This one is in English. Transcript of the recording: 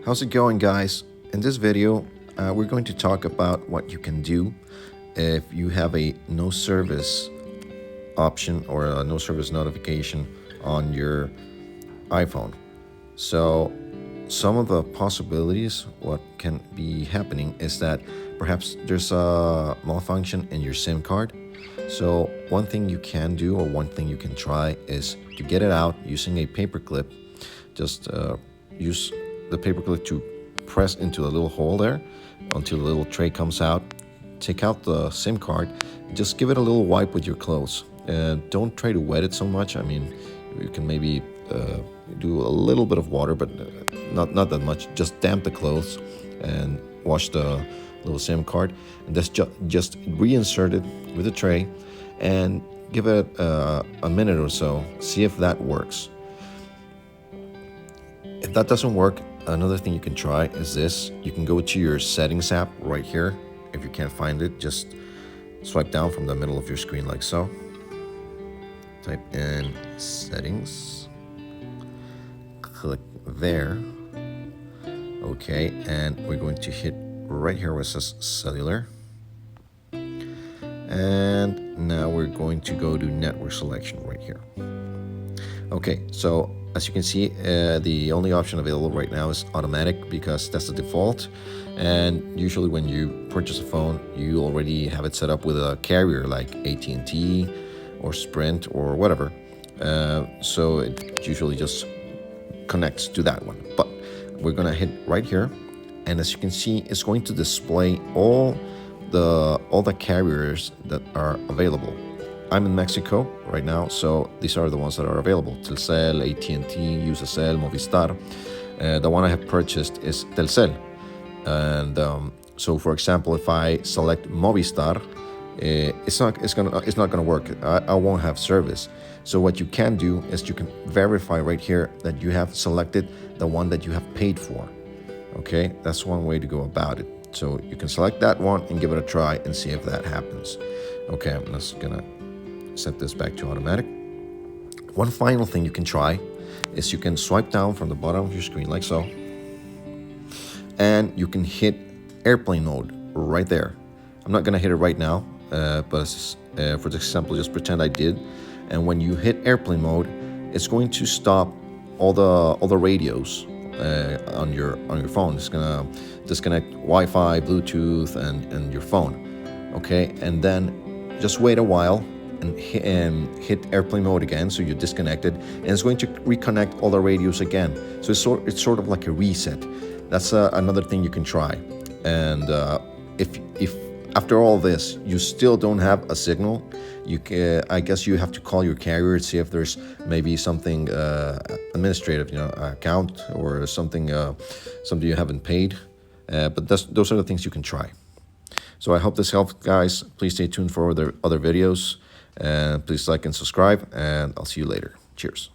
How's it going, guys? In this video, we're going to talk about what you can do if you have a no service option or a no service notification on your iPhone. So some of the possibilities what can be happening is that perhaps there's a malfunction in your SIM card. So one thing you can do, or one thing you can try, is to get it out using a paper clip. Just use the paperclip to press into the little hole there until the little tray comes out. Take out the SIM card, just give it a little wipe with your clothes. Don't try to wet it so much. I mean, you can maybe do a little bit of water, but not that much. Just damp the clothes and wash the little SIM card, and just reinsert it with the tray and give it a minute or so. See if that works. If that doesn't work, another thing you can try is this. You can go to your settings app right here. If you can't find it, just swipe down from the middle of your screen like so. Type in settings. Click there. Okay, and we're going to hit right here where it says cellular. And now we're going to go to network selection right here. Okay, so as you can see, the only option available right now is automatic because that's the default. And usually when you purchase a phone, you already have it set up with a carrier like AT&T or Sprint or whatever. So it usually just connects to that one. But we're gonna hit right here, and as you can see, it's going to display all the carriers that are available. I'm in Mexico right now, so these are the ones that are available: Telcel, AT&T, Usacell, Movistar. The one I have purchased is Telcel, and so for example, if I select Movistar, it's not gonna work. I won't have service. So what you can do is you can verify right here that you have selected the one that you have paid for. Okay, that's one way to go about it. So you can select that one and give it a try and see if that happens. Okay, I'm just gonna set this back to automatic. One final thing you can try is you can swipe down from the bottom of your screen like so, and you can hit airplane mode right there. I'm not gonna hit it right now, but for this example, just pretend I did. And when you hit airplane mode, it's going to stop all the radios on your phone. It's gonna disconnect Wi-Fi, Bluetooth, and your phone. Okay, and then just wait a while and hit airplane mode again, so you're disconnected, and it's going to reconnect all the radios again. So it's sort of like a reset. That's another thing you can try. And if after all this you still don't have a signal, I guess you have to call your carrier and see if there's maybe something administrative, account or something you haven't paid. But those are the things you can try. So I hope this helped, guys. Please stay tuned for other videos, and please like and subscribe, and I'll see you later. Cheers.